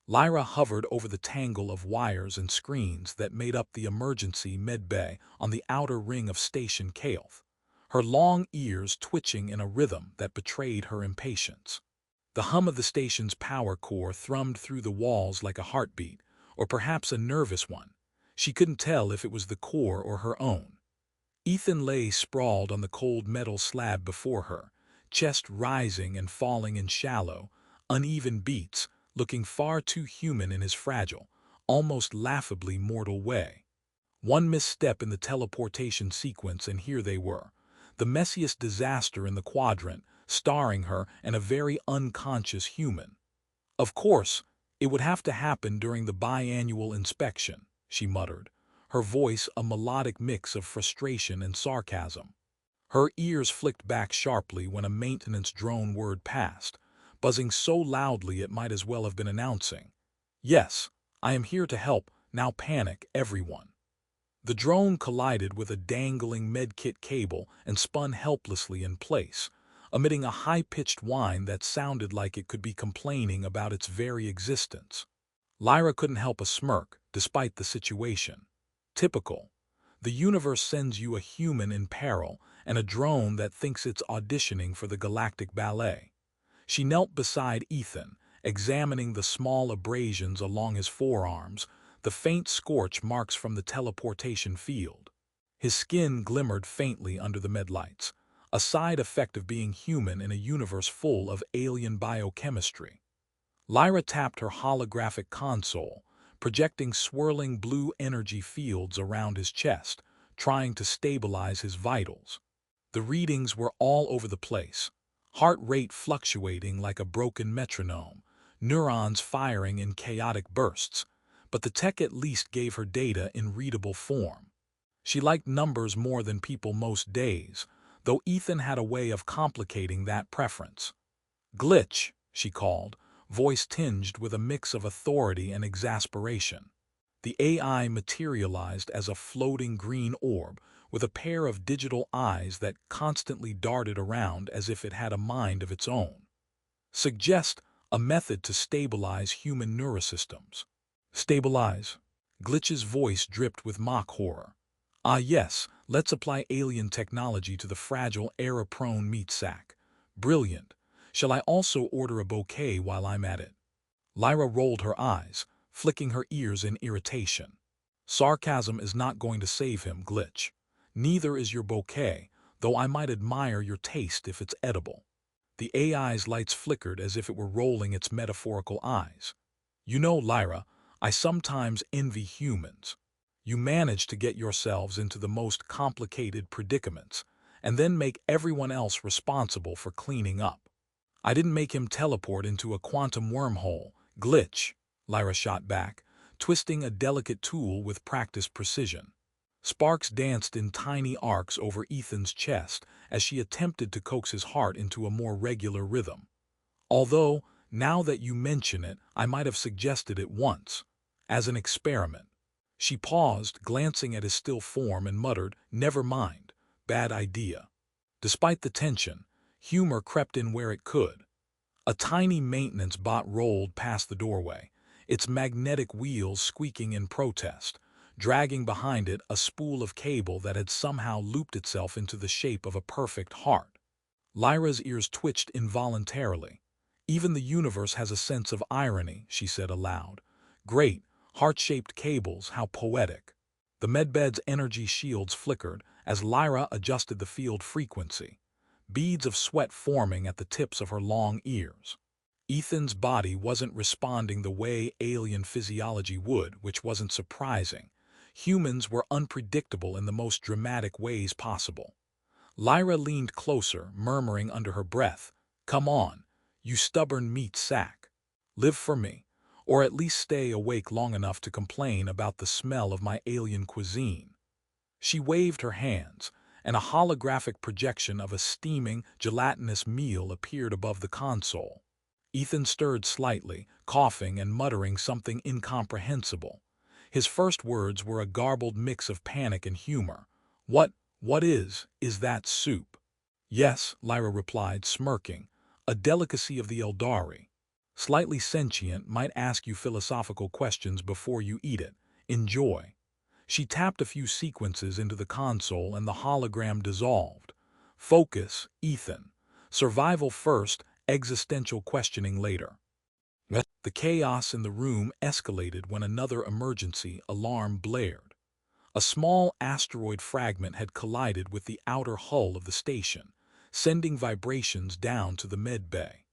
Lyra hovered over the tangle of wires and screens that made up the emergency medbay on the outer ring of Station Kael'th, her long ears twitching in a rhythm that betrayed her impatience. The hum of the station's power core thrummed through the walls like a heartbeat, or perhaps a nervous one. She couldn't tell if it was the core or her own. Ethan lay sprawled on the cold metal slab before her, chest rising and falling in shallow, uneven beats, looking far too human in his fragile, almost laughably mortal way. One misstep in the teleportation sequence and here they were, the messiest disaster in the quadrant, starring her and a very unconscious human. Of course, it would have to happen during the biannual inspection, she muttered, her voice a melodic mix of frustration and sarcasm. Her ears flicked back sharply when a maintenance drone word passed, buzzing so loudly it might as well have been announcing, "Yes, I am here to help, now panic, everyone." The drone collided with a dangling medkit cable and spun helplessly in place, emitting a high-pitched whine that sounded like it could be complaining about its very existence. Lyra couldn't help a smirk, despite the situation. Typical. The universe sends you a human in peril and a drone that thinks it's auditioning for the galactic ballet. She knelt beside Ethan, examining the small abrasions along his forearms, the faint scorch marks from the teleportation field. His skin glimmered faintly under the medlights, a side effect of being human in a universe full of alien biochemistry. Lyra tapped her holographic console, projecting swirling blue energy fields around his chest, trying to stabilize his vitals. The readings were all over the place, heart rate fluctuating like a broken metronome, neurons firing in chaotic bursts, but the tech at least gave her data in readable form. She liked numbers more than people most days, though Ethan had a way of complicating that preference. "Glitch," she called, voice tinged with a mix of authority and exasperation. The AI materialized as a floating green orb with a pair of digital eyes that constantly darted around as if it had a mind of its own. "Suggest a method to stabilize human neurosystems." "Stabilize?" Glitch's voice dripped with mock horror. "Ah yes, let's apply alien technology to the fragile, error-prone meat sack. Brilliant. Shall I also order a bouquet while I'm at it?" Lyra rolled her eyes, flicking her ears in irritation. "Sarcasm is not going to save him, Glitch. Neither is your bouquet, though I might admire your taste if it's edible." The AI's lights flickered as if it were rolling its metaphorical eyes. "You know, Lyra, I sometimes envy humans. You manage to get yourselves into the most complicated predicaments, and then make everyone else responsible for cleaning up." "I didn't make him teleport into a quantum wormhole, Glitch," Lyra shot back, twisting a delicate tool with practiced precision. Sparks danced in tiny arcs over Ethan's chest as she attempted to coax his heart into a more regular rhythm. "Although, now that you mention it, I might have suggested it once, as an experiment." She paused, glancing at his still form, and muttered, "Never mind, bad idea." Despite the tension, humor crept in where it could. A tiny maintenance bot rolled past the doorway, its magnetic wheels squeaking in protest, dragging behind it a spool of cable that had somehow looped itself into the shape of a perfect heart. Lyra's ears twitched involuntarily. "Even the universe has a sense of irony," she said aloud. "Great, heart-shaped cables, how poetic." The medbed's energy shields flickered as Lyra adjusted the field frequency, beads of sweat forming at the tips of her long ears. Ethan's body wasn't responding the way alien physiology would, which wasn't surprising. Humans were unpredictable in the most dramatic ways possible. Lyra leaned closer, murmuring under her breath, "Come on, you stubborn meat sack. Live for me, or at least stay awake long enough to complain about the smell of my alien cuisine." She waved her hands, and a holographic projection of a steaming, gelatinous meal appeared above the console. Ethan stirred slightly, coughing and muttering something incomprehensible. His first words were a garbled mix of panic and humor. What is that soup?" "Yes," Lyra replied, smirking, "a delicacy of the Eldari." Slightly sentient, might ask you philosophical questions before you eat it. Enjoy. She tapped a few sequences into the console and the hologram dissolved. Focus, Ethan. Survival first, existential questioning later. The chaos in the room escalated when another emergency alarm blared. A small asteroid fragment had collided with the outer hull of the station, sending vibrations down to the med bay.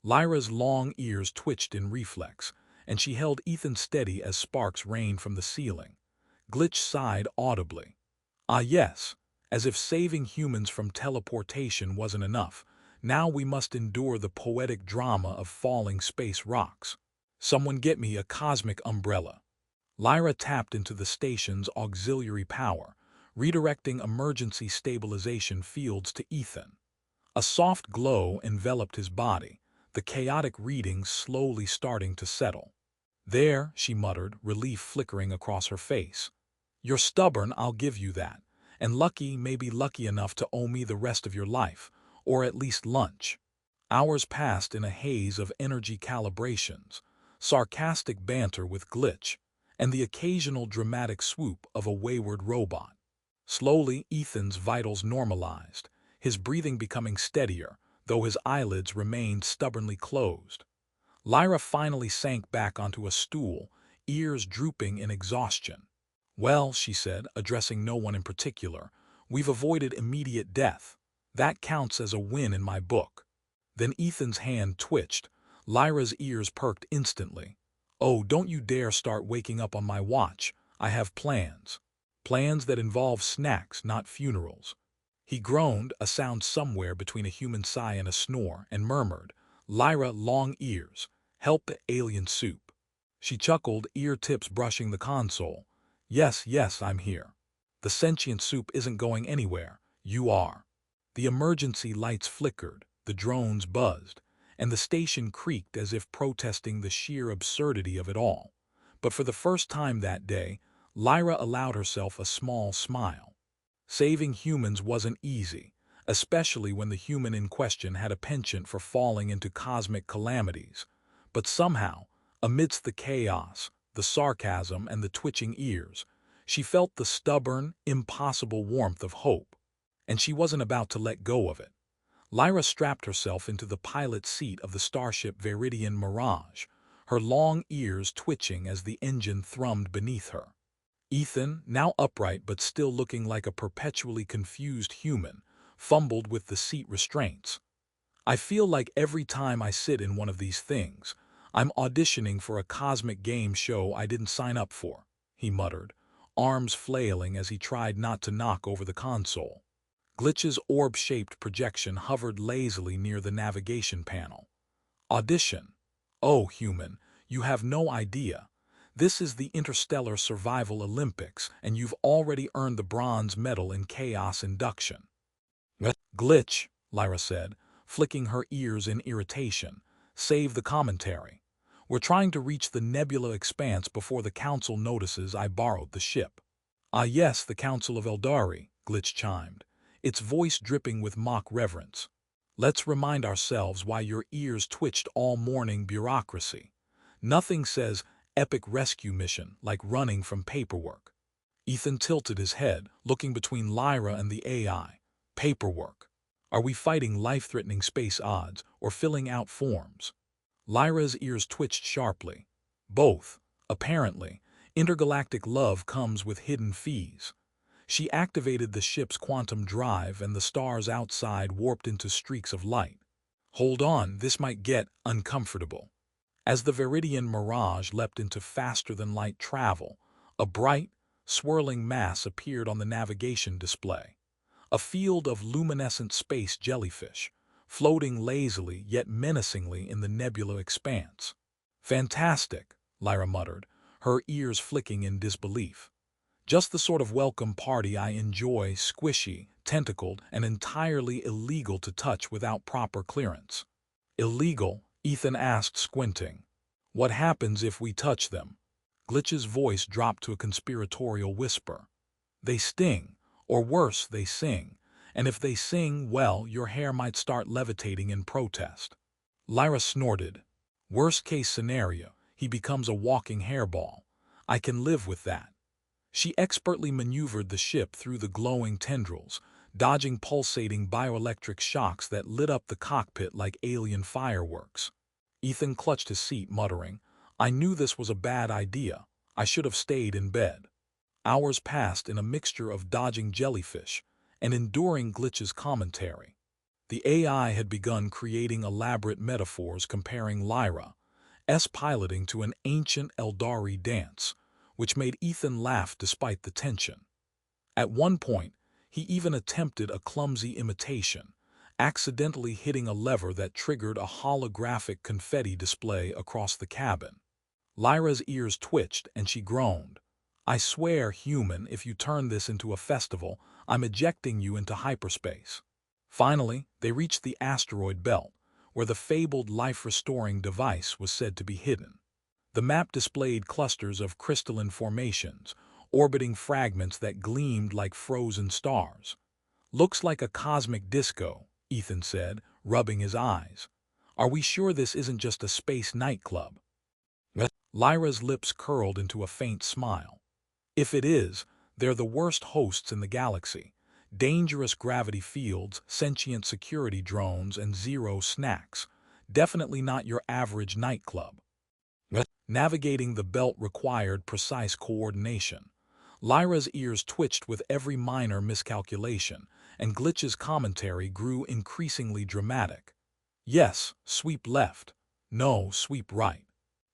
Lyra's long ears twitched in reflex, and she held Ethan steady as sparks rained from the ceiling. Glitch sighed audibly. Ah yes, as if saving humans from teleportation wasn't enough, now we must endure the poetic drama of falling space rocks. Someone get me a cosmic umbrella. Lyra tapped into the station's auxiliary power, redirecting emergency stabilization fields to Ethan. A soft glow enveloped his body, the chaotic readings slowly starting to settle. There, she muttered, relief flickering across her face. You're stubborn, I'll give you that, and lucky, maybe lucky enough to owe me the rest of your life, or at least lunch. Hours passed in a haze of energy calibrations, sarcastic banter with Glitch, and the occasional dramatic swoop of a wayward robot. Slowly, Ethan's vitals normalized, his breathing becoming steadier, though his eyelids remained stubbornly closed. Lyra finally sank back onto a stool, ears drooping in exhaustion. Well, she said, addressing no one in particular, we've avoided immediate death. That counts as a win in my book. Then Ethan's hand twitched. Lyra's ears perked instantly. Oh, don't you dare start waking up on my watch. I have plans. Plans that involve snacks, not funerals. He groaned, a sound somewhere between a human sigh and a snore, and murmured, Lyra, long ears. Help the alien soup. She chuckled, ear tips brushing the console. Yes, yes, I'm here. The sentient soup isn't going anywhere. You are. The emergency lights flickered, the drones buzzed, and the station creaked as if protesting the sheer absurdity of it all. But for the first time that day, Lyra allowed herself a small smile. Saving humans wasn't easy, especially when the human in question had a penchant for falling into cosmic calamities. But somehow, amidst the chaos, the sarcasm, and the twitching ears, she felt the stubborn, impossible warmth of hope. And she wasn't about to let go of it. Lyra strapped herself into the pilot seat of the starship Veridian Mirage, her long ears twitching as the engine thrummed beneath her. Ethan, now upright but still looking like a perpetually confused human, fumbled with the seat restraints. I feel like every time I sit in one of these things, I'm auditioning for a cosmic game show I didn't sign up for, he muttered, arms flailing as he tried not to knock over the console. Glitch's orb-shaped projection hovered lazily near the navigation panel. Audition. Oh, human, you have no idea. This is the Interstellar Survival Olympics, and you've already earned the bronze medal in chaos induction. Glitch, Lyra said, flicking her ears in irritation. Save the commentary. We're trying to reach the nebula expanse before the council notices I borrowed the ship. Ah yes, the Council of Eldari, Glitch chimed, its voice dripping with mock reverence. Let's remind ourselves why your ears twitched all morning, bureaucracy. Nothing says epic rescue mission like running from paperwork. Ethan tilted his head, looking between Lyra and the AI. Paperwork. Are we fighting life-threatening space odds or filling out forms? Lyra's ears twitched sharply. Both. Apparently, intergalactic love comes with hidden fees. She activated the ship's quantum drive and the stars outside warped into streaks of light. Hold on, this might get uncomfortable. As the Veridian Mirage leapt into faster-than-light travel, a bright, swirling mass appeared on the navigation display. A field of luminescent space jellyfish, floating lazily yet menacingly in the nebula expanse. Fantastic, Lyra muttered, her ears flicking in disbelief. Just the sort of welcome party I enjoy, squishy, tentacled, and entirely illegal to touch without proper clearance. Illegal? Ethan asked, squinting. What happens if we touch them? Glitch's voice dropped to a conspiratorial whisper. They sting, or worse, they sing, and if they sing, well, your hair might start levitating in protest. Lyra snorted. Worst case scenario, he becomes a walking hairball. I can live with that. She expertly maneuvered the ship through the glowing tendrils, dodging pulsating bioelectric shocks that lit up the cockpit like alien fireworks. Ethan clutched his seat, muttering, "I knew this was a bad idea. I should have stayed in bed." Hours passed in a mixture of dodging jellyfish and enduring Glitch's commentary. The AI had begun creating elaborate metaphors comparing Lyra's piloting to an ancient Eldari dance, which made Ethan laugh despite the tension. At one point, he even attempted a clumsy imitation, accidentally hitting a lever that triggered a holographic confetti display across the cabin. Lyra's ears twitched and she groaned. "I swear, human, if you turn this into a festival, I'm ejecting you into hyperspace." Finally, they reached the asteroid belt, where the fabled life-restoring device was said to be hidden. The map displayed clusters of crystalline formations, orbiting fragments that gleamed like frozen stars. "Looks like a cosmic disco," Ethan said, rubbing his eyes. "Are we sure this isn't just a space nightclub?" Lyra's lips curled into a faint smile. "If it is, they're the worst hosts in the galaxy. Dangerous gravity fields, sentient security drones, and zero snacks. Definitely not your average nightclub." Navigating the belt required precise coordination. Lyra's ears twitched with every minor miscalculation, and Glitch's commentary grew increasingly dramatic. "Yes, sweep left. No, sweep right.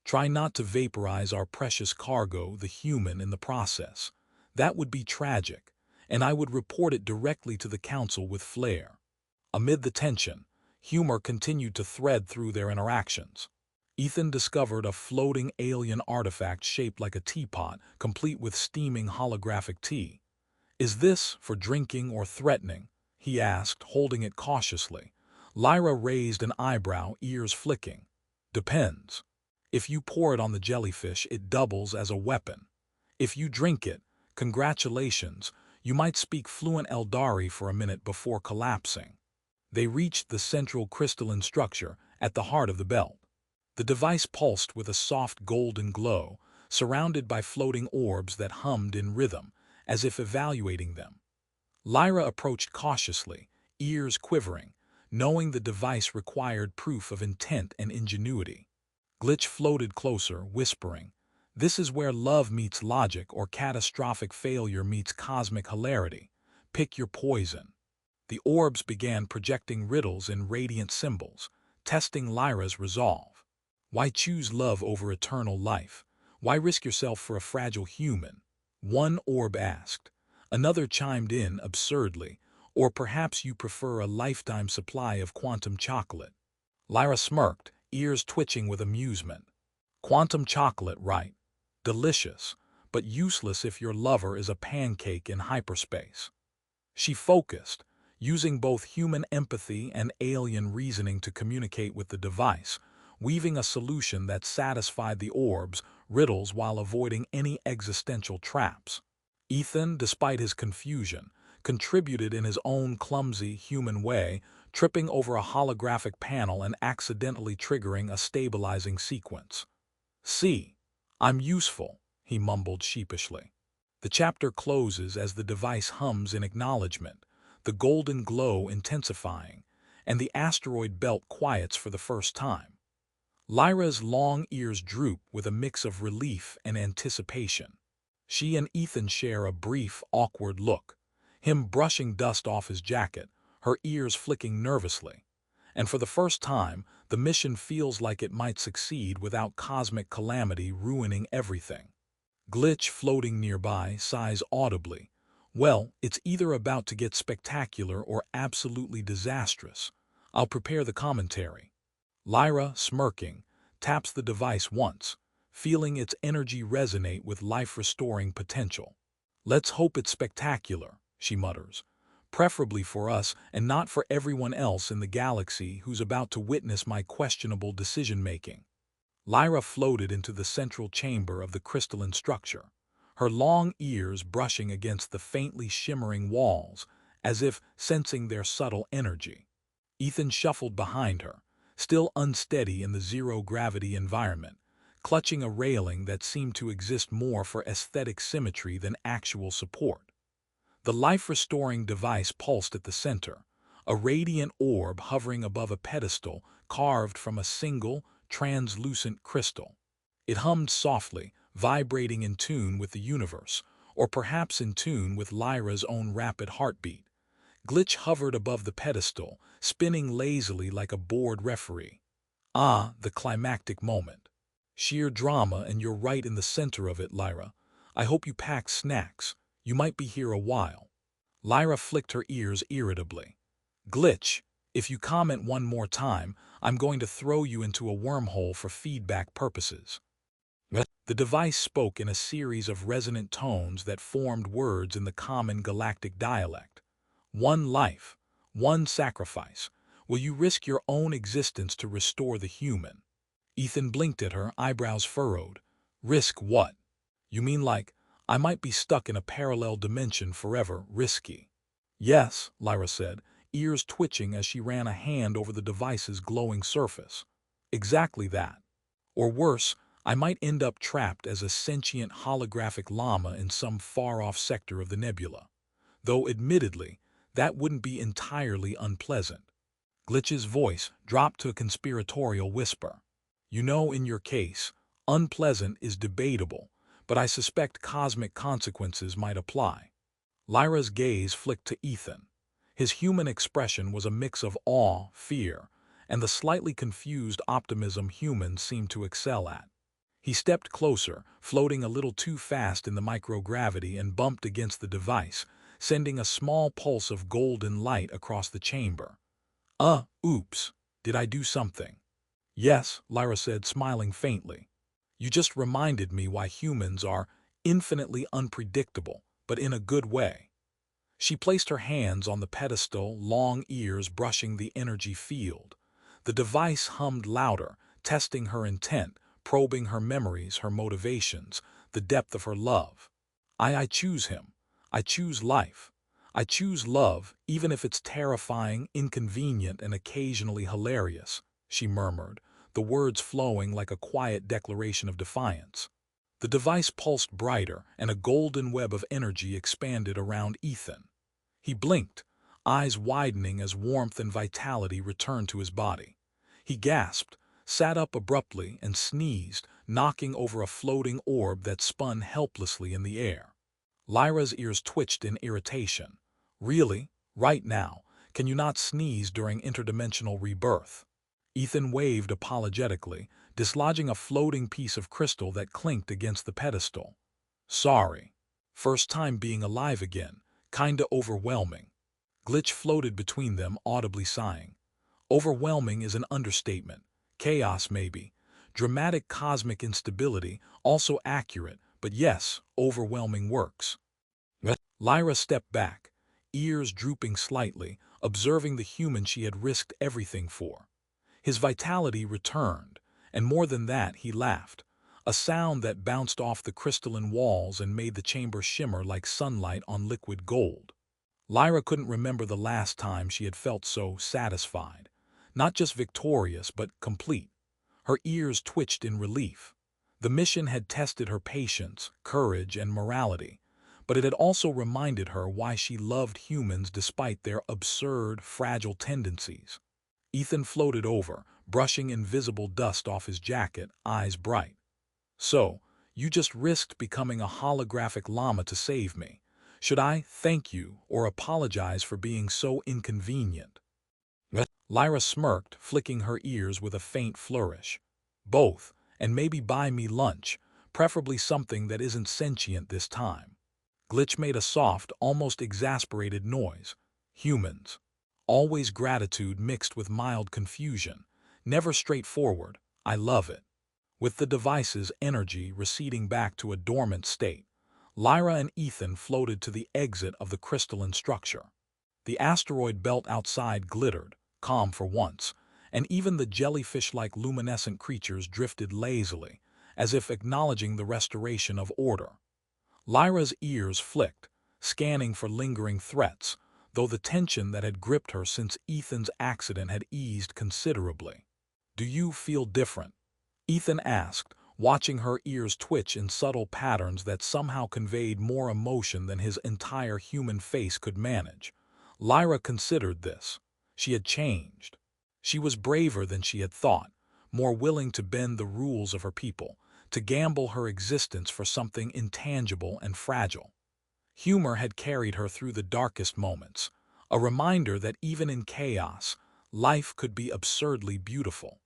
Try not to vaporize our precious cargo, the human, in the process. That would be tragic, and I would report it directly to the council with flair." Amid the tension, humor continued to thread through their interactions. Ethan discovered a floating alien artifact shaped like a teapot, complete with steaming holographic tea. "Is this for drinking or threatening?" he asked, holding it cautiously. Lyra raised an eyebrow, ears flicking. "Depends. If you pour it on the jellyfish, it doubles as a weapon. If you drink it, congratulations, you might speak fluent Eldari for a minute before collapsing." They reached the central crystalline structure at the heart of the belt. The device pulsed with a soft golden glow, surrounded by floating orbs that hummed in rhythm, as if evaluating them. Lyra approached cautiously, ears quivering, knowing the device required proof of intent and ingenuity. Glitch floated closer, whispering, "This is where love meets logic or catastrophic failure meets cosmic hilarity. Pick your poison." The orbs began projecting riddles in radiant symbols, testing Lyra's resolve. "Why choose love over eternal life? Why risk yourself for a fragile human?" One orb asked. Another chimed in absurdly, "Or perhaps you prefer a lifetime supply of quantum chocolate." Lyra smirked, ears twitching with amusement. "Quantum chocolate, right? Delicious, but useless if your lover is a pancake in hyperspace." She focused, using both human empathy and alien reasoning to communicate with the device, weaving a solution that satisfied the orb's riddles while avoiding any existential traps. Ethan, despite his confusion, contributed in his own clumsy, human way, tripping over a holographic panel and accidentally triggering a stabilizing sequence. "See, I'm useful," he mumbled sheepishly. The chapter closes as the device hums in acknowledgement, the golden glow intensifying, and the asteroid belt quiets for the first time. Lyra's long ears droop with a mix of relief and anticipation. She and Ethan share a brief, awkward look, him brushing dust off his jacket, her ears flicking nervously. And for the first time, the mission feels like it might succeed without cosmic calamity ruining everything. Glitch, floating nearby, sighs audibly. "Well, it's either about to get spectacular or absolutely disastrous. I'll prepare the commentary." Lyra, smirking, taps the device once, feeling its energy resonate with life-restoring potential. "Let's hope it's spectacular," she mutters. "Preferably for us and not for everyone else in the galaxy who's about to witness my questionable decision-making." Lyra floated into the central chamber of the crystalline structure, her long ears brushing against the faintly shimmering walls, as if sensing their subtle energy. Ethan shuffled behind her, still unsteady in the zero-gravity environment, clutching a railing that seemed to exist more for aesthetic symmetry than actual support. The life-restoring device pulsed at the center, a radiant orb hovering above a pedestal carved from a single, translucent crystal. It hummed softly, vibrating in tune with the universe, or perhaps in tune with Lyra's own rapid heartbeat. Glitch hovered above the pedestal, spinning lazily like a bored referee. Ah, the climactic moment. Sheer drama, and you're right in the center of it, Lyra. I hope you pack snacks. You might be here a while. Lyra flicked her ears irritably. Glitch, if you comment one more time, I'm going to throw you into a wormhole for feedback purposes. The device spoke in a series of resonant tones that formed words in the common galactic dialect. One life, one sacrifice. Will you risk your own existence to restore the human? Ethan blinked at her, eyebrows furrowed. Risk what? You mean like, I might be stuck in a parallel dimension forever, risky? Yes, Lyra said, ears twitching as she ran a hand over the device's glowing surface. Exactly that. Or worse, I might end up trapped as a sentient holographic llama in some far-off sector of the nebula. Though, admittedly, that wouldn't be entirely unpleasant. Glitch's voice dropped to a conspiratorial whisper. You know, in your case, unpleasant is debatable, but I suspect cosmic consequences might apply. Lyra's gaze flicked to Ethan. His human expression was a mix of awe, fear, and the slightly confused optimism humans seem to excel at. He stepped closer, floating a little too fast in the microgravity, and bumped against the device, sending a small pulse of golden light across the chamber. Oops, did I do something? Yes, Lyra said, smiling faintly. You just reminded me why humans are infinitely unpredictable, but in a good way. She placed her hands on the pedestal, long ears brushing the energy field. The device hummed louder, testing her intent, probing her memories, her motivations, the depth of her love. I choose him. I choose life. I choose love, even if it's terrifying, inconvenient, and occasionally hilarious, she murmured, the words flowing like a quiet declaration of defiance. The device pulsed brighter, and a golden web of energy expanded around Ethan. He blinked, eyes widening as warmth and vitality returned to his body. He gasped, sat up abruptly, and sneezed, knocking over a floating orb that spun helplessly in the air. Lyra's ears twitched in irritation. Really? Right now? Can you not sneeze during interdimensional rebirth? Ethan waved apologetically, dislodging a floating piece of crystal that clinked against the pedestal. Sorry. First time being alive again. Kinda overwhelming. Glitch floated between them, audibly sighing. Overwhelming is an understatement. Chaos, maybe. Dramatic cosmic instability, also accurate, but yes, overwhelming works. Lyra stepped back, ears drooping slightly, observing the human she had risked everything for. His vitality returned, and more than that, he laughed, a sound that bounced off the crystalline walls and made the chamber shimmer like sunlight on liquid gold. Lyra couldn't remember the last time she had felt so satisfied. Not just victorious, but complete. Her ears twitched in relief. The mission had tested her patience, courage, and morality, but it had also reminded her why she loved humans despite their absurd, fragile tendencies. Ethan floated over, brushing invisible dust off his jacket, eyes bright. So, you just risked becoming a holographic llama to save me. Should I thank you or apologize for being so inconvenient? Lyra smirked, flicking her ears with a faint flourish. Both, and maybe buy me lunch, preferably something that isn't sentient this time. Glitch made a soft, almost exasperated noise. Humans. Always gratitude mixed with mild confusion. Never straightforward. I love it. With the device's energy receding back to a dormant state, Lyra and Ethan floated to the exit of the crystalline structure. The asteroid belt outside glittered, calm for once, and even the jellyfish-like luminescent creatures drifted lazily, as if acknowledging the restoration of order. Lyra's ears flicked, scanning for lingering threats, though the tension that had gripped her since Ethan's accident had eased considerably. Do you feel different? Ethan asked, watching her ears twitch in subtle patterns that somehow conveyed more emotion than his entire human face could manage. Lyra considered this. She had changed. She was braver than she had thought, more willing to bend the rules of her people, to gamble her existence for something intangible and fragile. Humor had carried her through the darkest moments, a reminder that even in chaos, life could be absurdly beautiful.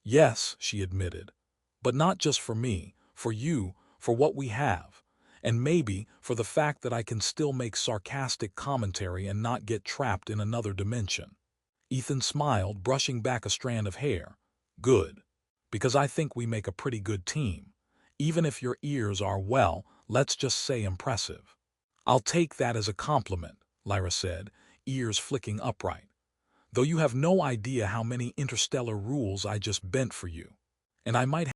Yes, she admitted, but not just for me, for you, for what we have, and maybe for the fact that I can still make sarcastic commentary and not get trapped in another dimension. Ethan smiled, brushing back a strand of hair. Good, because I think we make a pretty good team, even if your ears are, well, let's just say impressive. I'll take that as a compliment, Lyra said, ears flicking upright. Though you have no idea how many interstellar rules I just bent for you. And I might